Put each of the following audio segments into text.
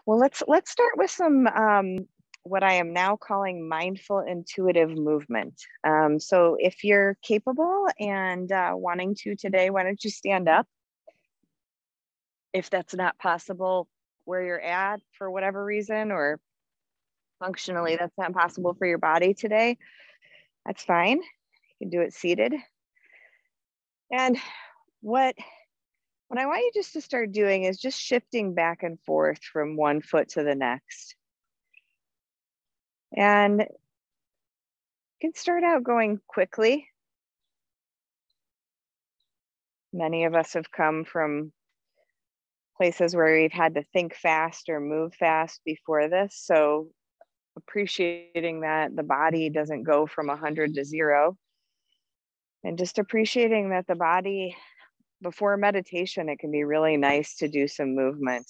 Well, let's start with some what I am now calling mindful intuitive movement. So if you're capable and wanting to today, why don't you stand up? If that's not possible where you're at for whatever reason, or functionally that's not possible for your body today, that's fine. You can do it seated. And what I want you just to start doing is just shifting back and forth from one foot to the next. And you can start out going quickly. Many of us have come from places where we've had to think fast or move fast before this. So appreciating that the body doesn't go from 100 to 0. And just appreciating that the body, before meditation, it can be really nice to do some movement.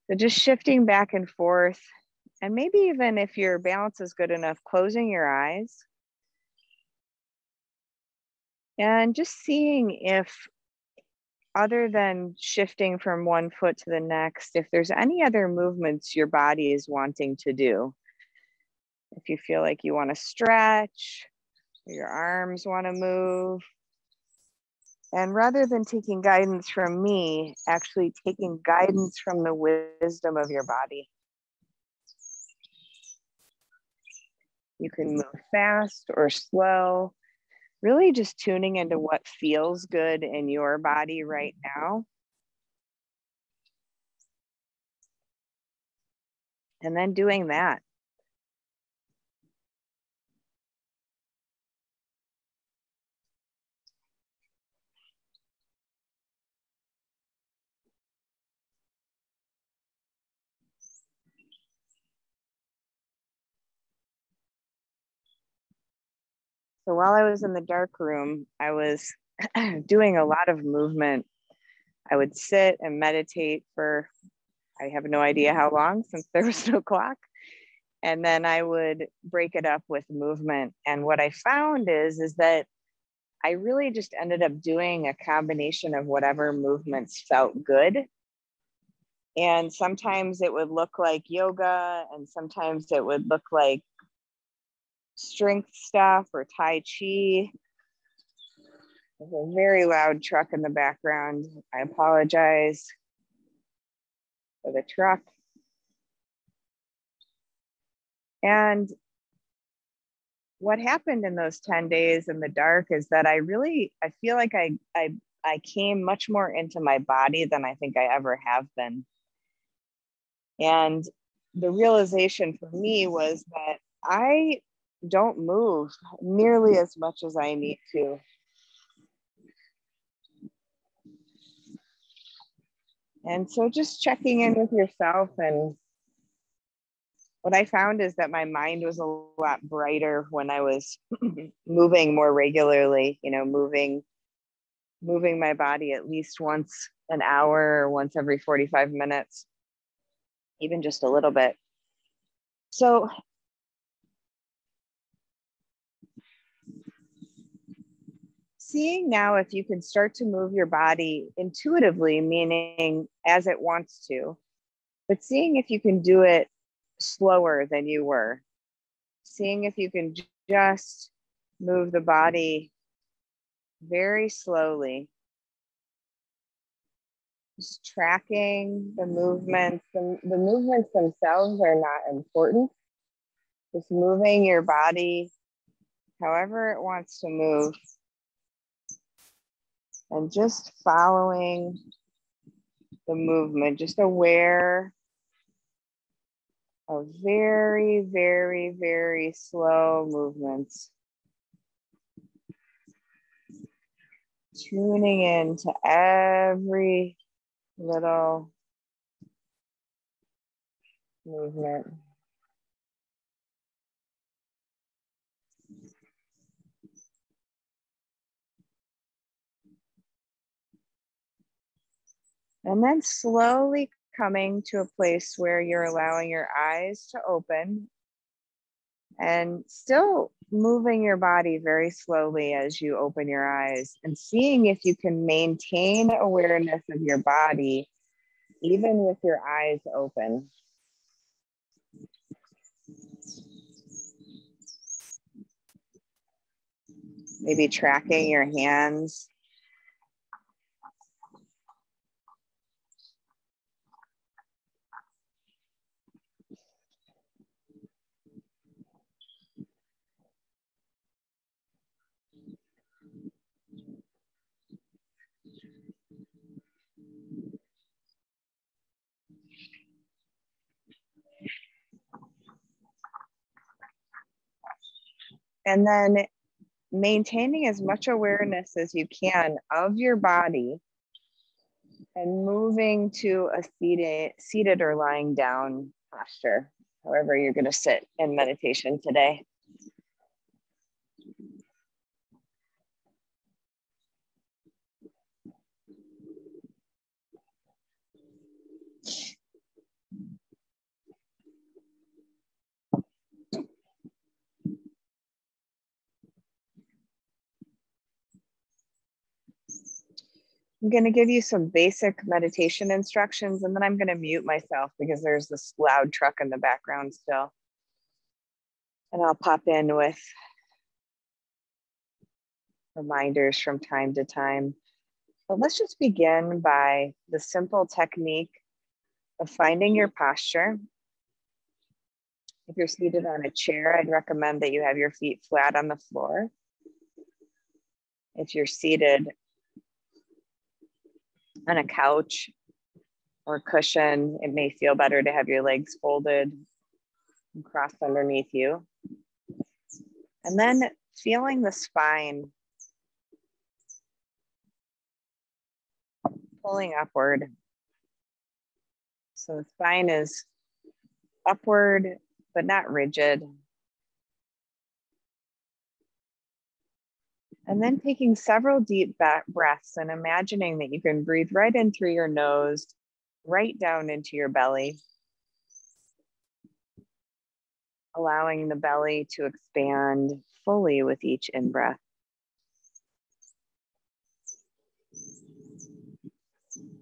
So just shifting back and forth. And maybe even if your balance is good enough, closing your eyes. And just seeing if, other than shifting from one foot to the next, if there's any other movements your body is wanting to do. If you feel like you want to stretch, your arms want to move. And rather than taking guidance from me, actually taking guidance from the wisdom of your body. You can move fast or slow, really just tuning into what feels good in your body right now. And then doing that. So while I was in the dark room, I was doing a lot of movement. I would sit and meditate for, I have no idea how long, since there was no clock. And then I would break it up with movement. And what I found is that I really just ended up doing a combination of whatever movements felt good. And sometimes it would look like yoga, and sometimes it would look like strength stuff or Tai Chi. There's a very loud truck in the background. I apologize for the truck. And what happened in those 10 days in the dark is that I feel like I came much more into my body than I think I ever have been. And the realization for me was that I don't move nearly as much as I need to. And so just checking in with yourself. And what I found is that my mind was a lot brighter when I was moving more regularly, moving my body at least once an hour or once every 45 minutes, even just a little bit. So seeing now if you can start to move your body intuitively, meaning as it wants to, but seeing if you can do it slower than you were. Seeing if you can just move the body very slowly. Just tracking the movements. The movements themselves are not important. Just moving your body however it wants to move. And just following the movement, just aware of very, very, very slow movements. Tuning in to every little movement. And then slowly coming to a place where you're allowing your eyes to open and still moving your body very slowly as you open your eyes, and seeing if you can maintain awareness of your body even with your eyes open. Maybe tracking your hands. And then maintaining as much awareness as you can of your body and moving to a seated or lying down posture, however you're going to sit in meditation today. I'm going to give you some basic meditation instructions, and then I'm going to mute myself because there's this loud truck in the background still. And I'll pop in with reminders from time to time. But let's just begin by the simple technique of finding your posture. If you're seated on a chair, I'd recommend that you have your feet flat on the floor. If you're seated on a couch or cushion, it may feel better to have your legs folded and crossed underneath you. And then feeling the spine pulling upward. So the spine is upward, but not rigid. And then taking several deep breaths and imagining that you can breathe right in through your nose, right down into your belly, allowing the belly to expand fully with each in-breath.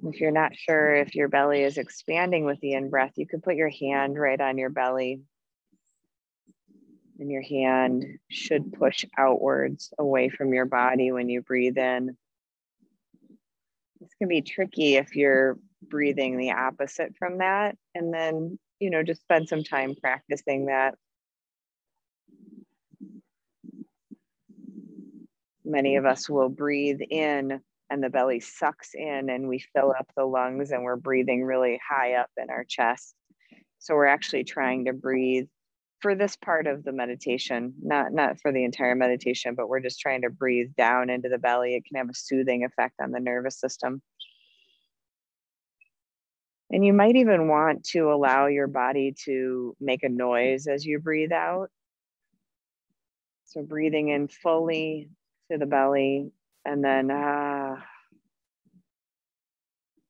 If you're not sure if your belly is expanding with the in-breath, you can put your hand right on your belly, and your hand should push outwards away from your body when you breathe in. This can be tricky if you're breathing the opposite from that, and then, just spend some time practicing that. Many of us will breathe in and the belly sucks in and we fill up the lungs and we're breathing really high up in our chest. So we're actually trying to breathe for this part of the meditation, not for the entire meditation, but we're just trying to breathe down into the belly. It can have a soothing effect on the nervous system. And you might even want to allow your body to make a noise as you breathe out. So breathing in fully to the belly, and then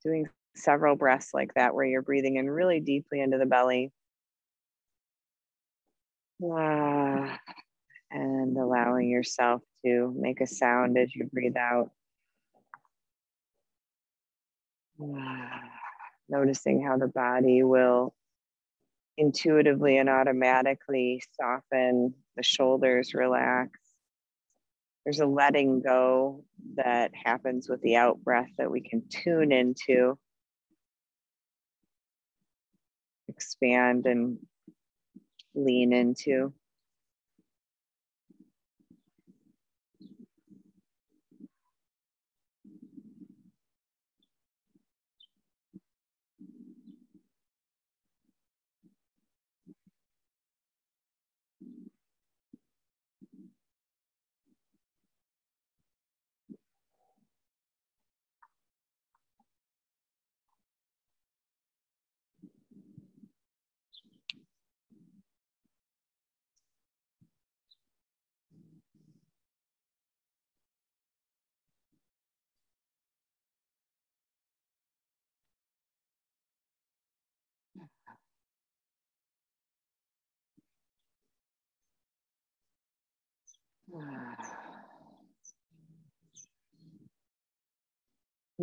doing several breaths like that, where you're breathing in really deeply into the belly. And allowing yourself to make a sound as you breathe out. Noticing how the body will intuitively and automatically soften, the shoulders relax. There's a letting go that happens with the out breath that we can tune into, expand and lean into.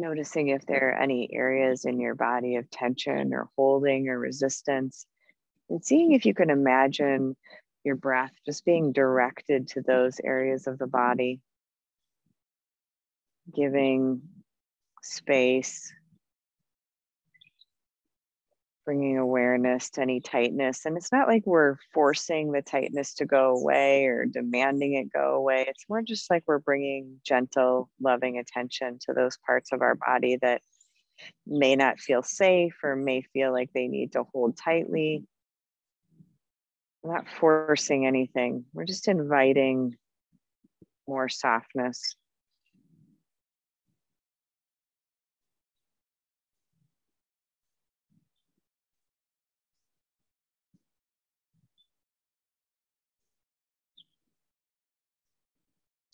Noticing if there are any areas in your body of tension or holding or resistance, and seeing if you can imagine your breath just being directed to those areas of the body, giving space, bringing awareness to any tightness. And it's not like we're forcing the tightness to go away or demanding it go away. It's more just like we're bringing gentle, loving attention to those parts of our body that may not feel safe or may feel like they need to hold tightly. We're not forcing anything. We're just inviting more softness.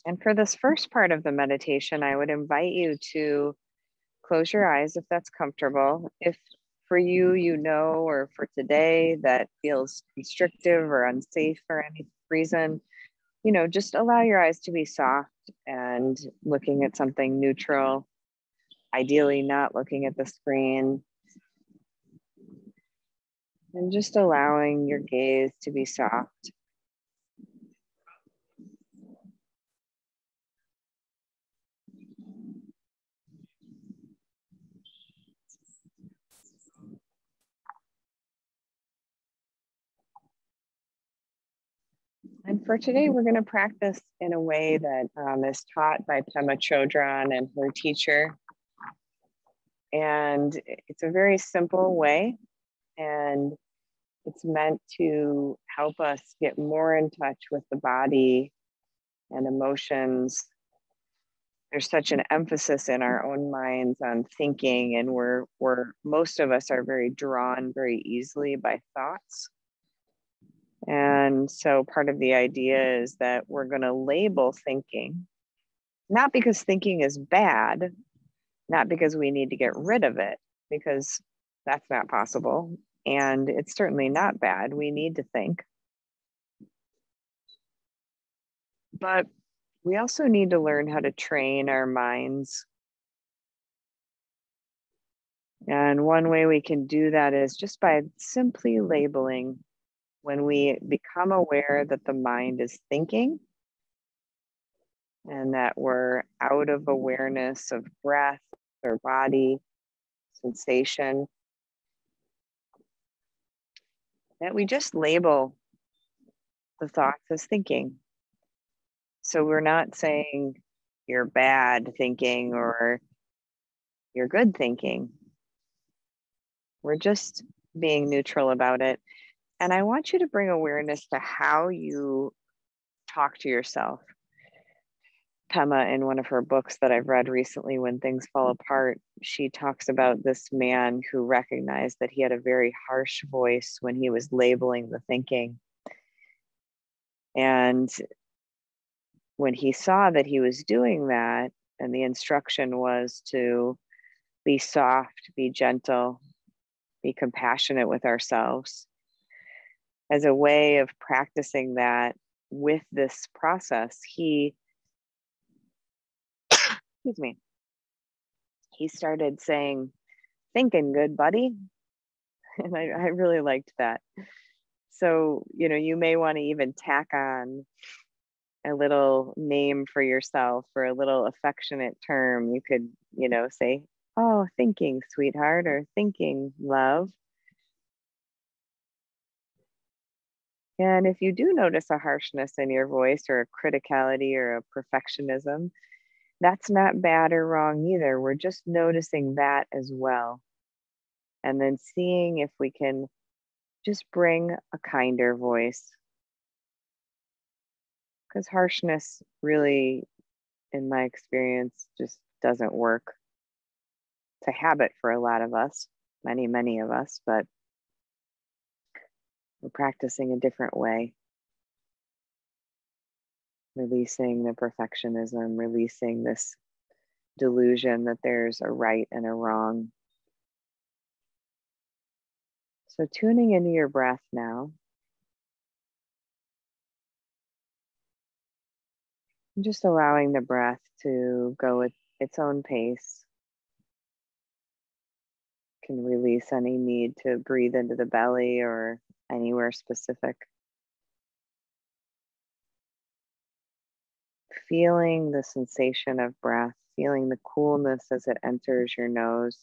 And for this first part of the meditation, I would invite you to close your eyes if that's comfortable. If for you, or for today that feels constrictive or unsafe for any reason, just allow your eyes to be soft and looking at something neutral, ideally not looking at the screen, and just allowing your gaze to be soft. And for today, we're going to practice in a way that is taught by Pema Chodron and her teacher. And it's a very simple way, and it's meant to help us get more in touch with the body and emotions. There's such an emphasis in our own minds on thinking, and we're most of us are very drawn very easily by thoughts. And so part of the idea is that we're going to label thinking, not because thinking is bad, not because we need to get rid of it, because that's not possible. And it's certainly not bad. We need to think. But we also need to learn how to train our minds. And one way we can do that is just by simply labeling. When we become aware that the mind is thinking and that we're out of awareness of breath or body sensation, that we just label the thoughts as thinking. So we're not saying you're bad thinking or you're good thinking. We're just being neutral about it. And I want you to bring awareness to how you talk to yourself. Pema, in one of her books that I've read recently, When Things Fall Apart, she talks about this man who recognized that he had a very harsh voice when he was labeling the thinking. And when he saw that he was doing that, and the instruction was to be soft, be gentle, be compassionate with ourselves, as a way of practicing that with this process, he started saying, "Thinking good, buddy." And I really liked that. So, you may want to even tack on a little name for yourself or a little affectionate term. You could, say, "Oh, thinking, sweetheart," or "Thinking, love." And if you do notice a harshness in your voice or a criticality or a perfectionism, that's not bad or wrong either. We're just noticing that as well. And then seeing if we can just bring a kinder voice. Because harshness really, in my experience, just doesn't work. It's a habit for a lot of us, many of us, but we're practicing a different way. Releasing the perfectionism, releasing this delusion that there's a right and a wrong. So tuning into your breath now. And just allowing the breath to go at its own pace. Can release any need to breathe into the belly or anywhere specific. Feeling the sensation of breath, feeling the coolness as it enters your nose.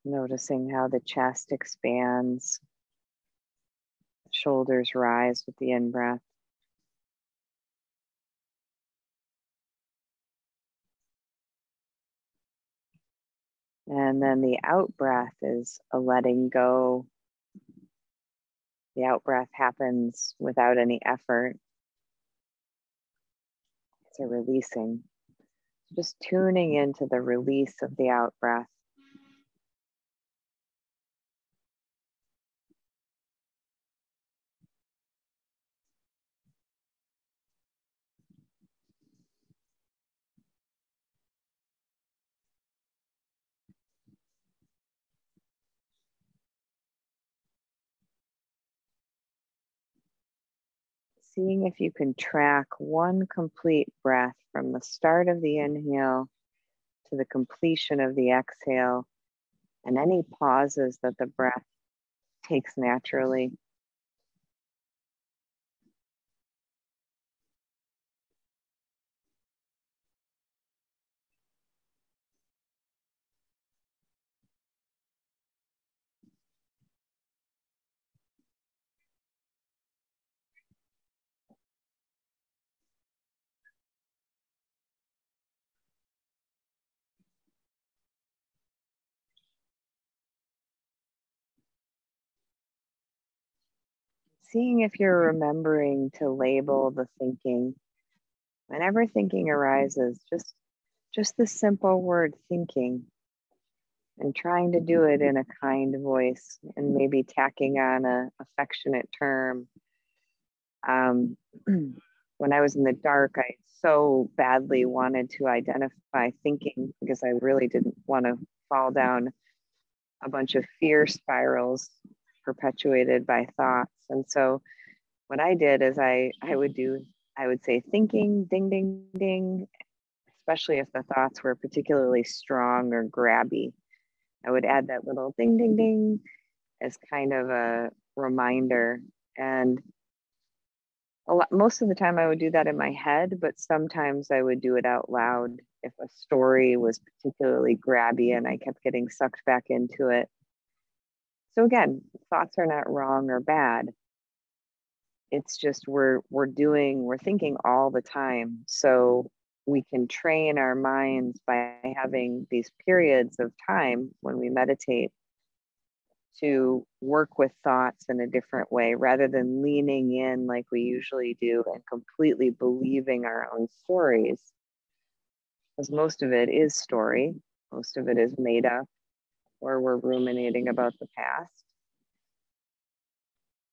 Noticing how the chest expands, shoulders rise with the in-breath. And then the out-breath is a letting go. The out-breath happens without any effort. It's a releasing. Just tuning into the release of the out-breath. Seeing if you can track one complete breath from the start of the inhale to the completion of the exhale, and any pauses that the breath takes naturally. Seeing if you're remembering to label the thinking. Whenever thinking arises, just the simple word thinking, and trying to do it in a kind voice and maybe tacking on a affectionate term. When I was in the dark, I so badly wanted to identify thinking because I really didn't want to fall down a bunch of fear spirals perpetuated by thoughts. And so what I did is I would say thinking, ding, ding, ding, especially if the thoughts were particularly strong or grabby. I would add that little ding, ding, ding as kind of a reminder. And most of the time I would do that in my head, but sometimes I would do it out loud if a story was particularly grabby and I kept getting sucked back into it. So again, thoughts are not wrong or bad. It's just we're thinking all the time. So we can train our minds by having these periods of time when we meditate to work with thoughts in a different way rather than leaning in like we usually do and completely believing our own stories. Because most of it is story, most of it is made up, or we're ruminating about the past.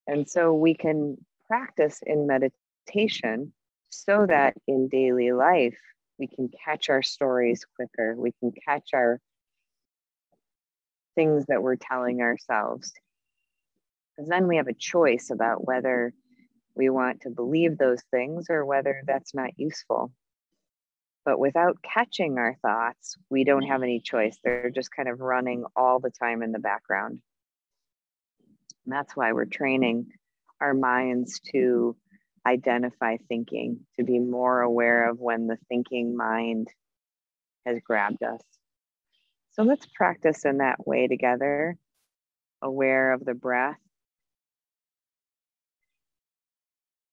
And so we can practice in meditation so that in daily life, we can catch our stories quicker. We can catch our things that we're telling ourselves. Because then we have a choice about whether we want to believe those things or whether that's not useful. But without catching our thoughts, we don't have any choice. They're just kind of running all the time in the background. And that's why we're training our minds to identify thinking, to be more aware of when the thinking mind has grabbed us. So let's practice in that way together, aware of the breath.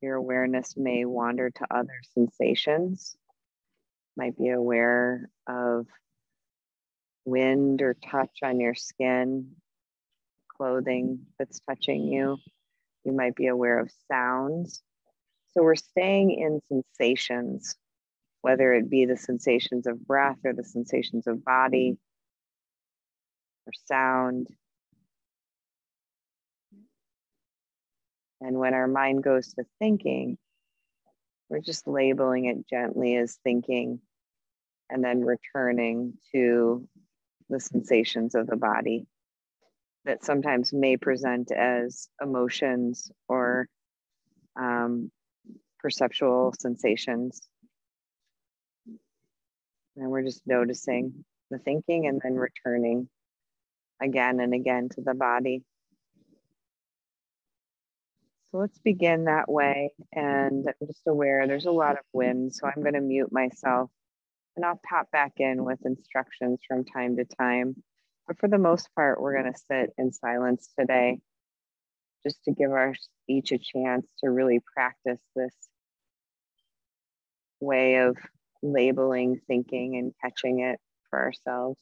Your awareness may wander to other sensations. Might be aware of wind or touch on your skin, clothing that's touching you. You might be aware of sounds. So we're staying in sensations, whether it be the sensations of breath or the sensations of body or sound. And when our mind goes to thinking, we're just labeling it gently as thinking and then returning to the sensations of the body that sometimes may present as emotions or perceptual sensations. And we're just noticing the thinking and then returning again and again to the body. So let's begin that way. And I'm just aware there's a lot of wind, so I'm going to mute myself and I'll pop back in with instructions from time to time. But for the most part, we're going to sit in silence today, just to give each a chance to really practice this way of labeling thinking and catching it for ourselves.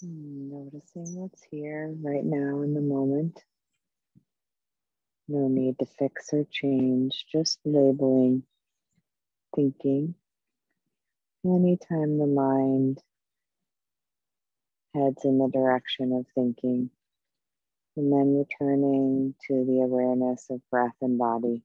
Noticing what's here right now in the moment. No need to fix or change, just labeling, thinking. Anytime the mind heads in the direction of thinking, and then returning to the awareness of breath and body.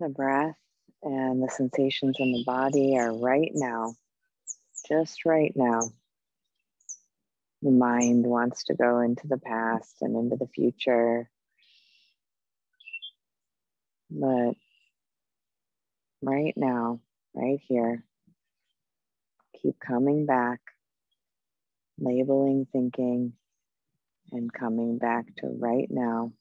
The breath and the sensations in the body are right now, just right now. The mind wants to go into the past and into the future, but right now, right here, keep coming back, labeling thinking, and coming back to right now.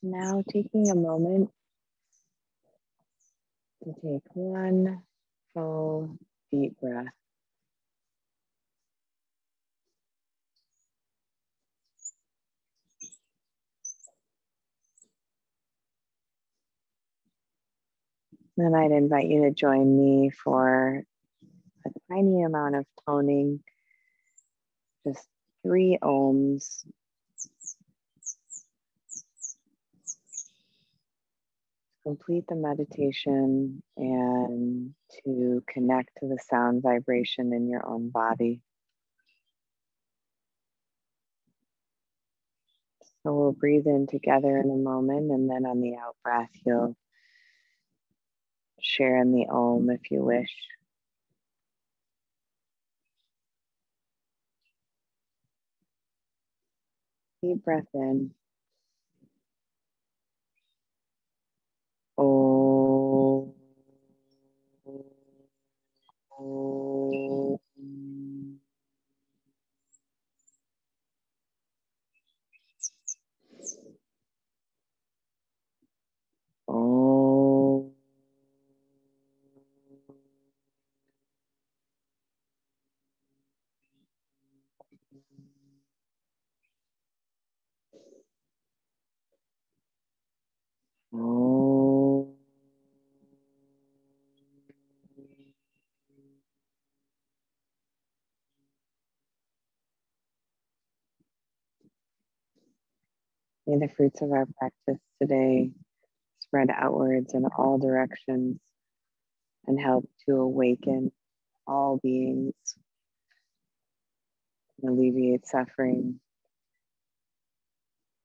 Now taking a moment to take one full deep breath. Then I'd invite you to join me for a tiny amount of toning, just 3 ohms. Complete the meditation and to connect to the sound vibration in your own body. So we'll breathe in together in a moment, and then on the out breath, you'll share in the Om if you wish. Deep breath in. Om. Om. May the fruits of our practice today spread outwards in all directions and help to awaken all beings and alleviate suffering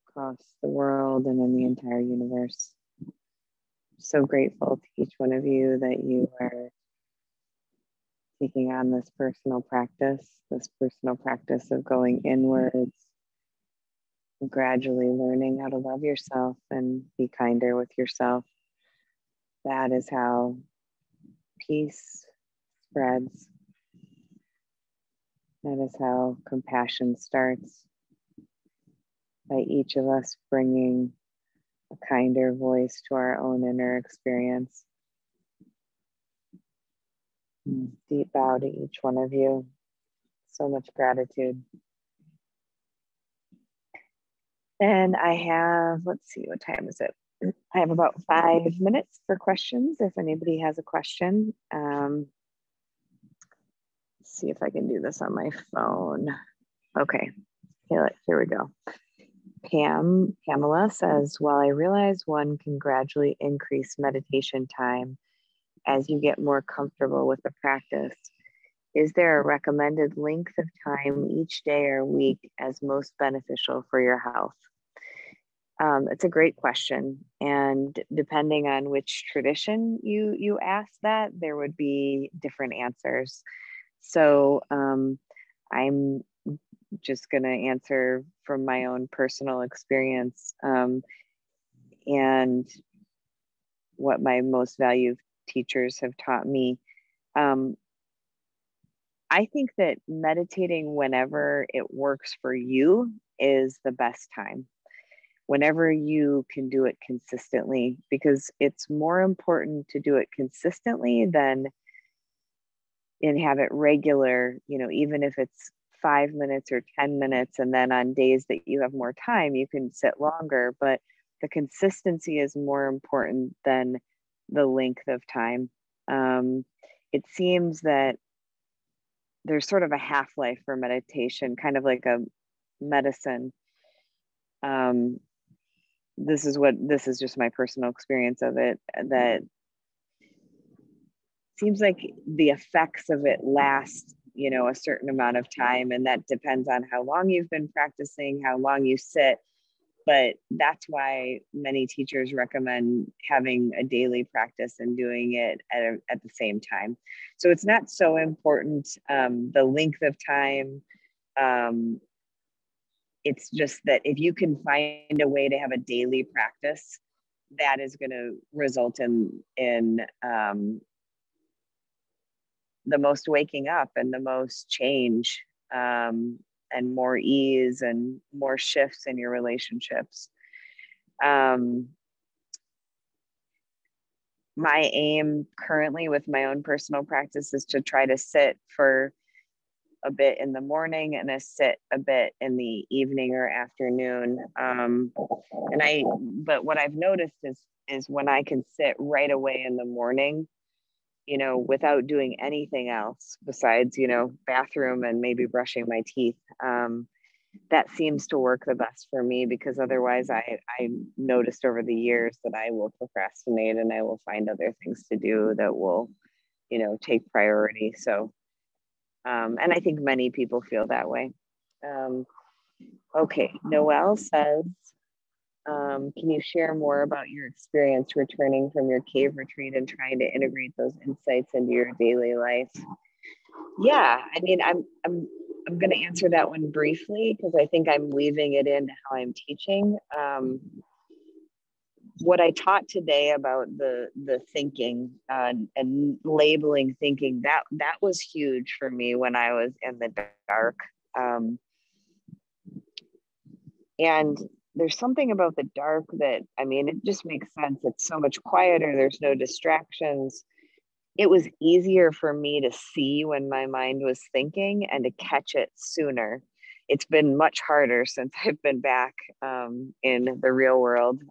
across the world and in the entire universe. I'm so grateful to each one of you that you are taking on this personal practice of going inwards, and gradually learning how to love yourself and be kinder with yourself. That is how peace spreads. That is how compassion starts, by each of us bringing a kinder voice to our own inner experience. Deep bow to each one of you. So much gratitude. And I have, let's see, what time is it? I have about 5 minutes for questions. If anybody has a question, let's see if I can do this on my phone. Okay, here we go. Pamela says, while I realize one can gradually increase meditation time as you get more comfortable with the practice, is there a recommended length of time each day or week as most beneficial for your health? It's a great question. And depending on which tradition you ask that, there would be different answers. So I'm just going to answer from my own personal experience and what my most valued teachers have taught me. I think that meditating whenever it works for you is the best time. Whenever you can do it consistently, because it's more important to do it consistently than and have it regular, even if it's 5 minutes or 10 minutes, and then on days that you have more time, you can sit longer, but the consistency is more important than the length of time. It seems that there's sort of a half-life for meditation, kind of like a medicine. This is just my personal experience of it, that seems like the effects of it last, a certain amount of time. And that depends on how long you've been practicing, how long you sit. But that's why many teachers recommend having a daily practice and doing it at the same time. So it's not so important, the length of time. It's just that if you can find a way to have a daily practice, that is going to result in the most waking up and the most change, and more ease and more shifts in your relationships. My aim currently with my own personal practice is to try to sit for a bit in the morning and sit a bit in the evening or afternoon. But what I've noticed is when I can sit right away in the morning, without doing anything else besides, bathroom and maybe brushing my teeth, that seems to work the best for me, because otherwise I noticed over the years that I will procrastinate and I will find other things to do that will, take priority. So, and I think many people feel that way. Okay, Noelle says, can you share more about your experience returning from your cave retreat and trying to integrate those insights into your daily life? Yeah, I mean, I'm going to answer that one briefly because I think I'm weaving it into how I'm teaching. What I taught today about the thinking and labeling thinking, that was huge for me when I was in the dark. And there's something about the dark that, it just makes sense. It's so much quieter. There's no distractions. It was easier for me to see when my mind was thinking and to catch it sooner. it's been much harder since I've been back in the real world.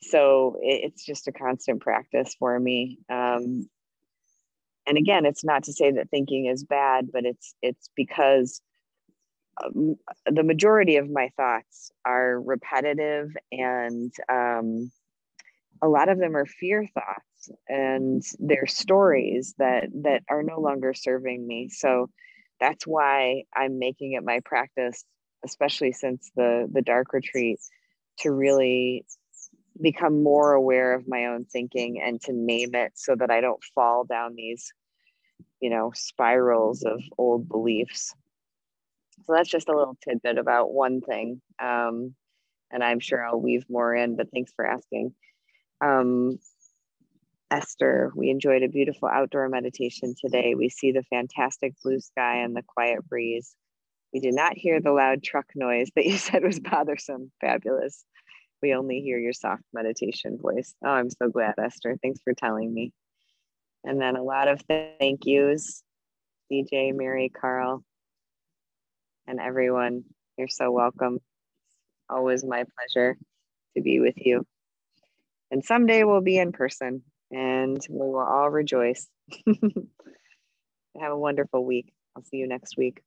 So it's just a constant practice for me. And again, it's not to say that thinking is bad, but it's because the majority of my thoughts are repetitive, and a lot of them are fear thoughts, and they're stories that are no longer serving me. So that's why I'm making it my practice, especially since the dark retreat, to really become more aware of my own thinking and to name it so that I don't fall down these, spirals of old beliefs. So that's just a little tidbit about one thing. And I'm sure I'll weave more in, but thanks for asking. Esther, we enjoyed a beautiful outdoor meditation today. We see the fantastic blue sky and the quiet breeze. We did not hear the loud truck noise that you said was bothersome. Fabulous. We only hear your soft meditation voice. Oh, I'm so glad, Esther. Thanks for telling me. And then a lot of thank yous, DJ, Mary, Carl, and everyone. You're so welcome. Always my pleasure to be with you. And someday we'll be in person and we will all rejoice. Have a wonderful week. I'll see you next week.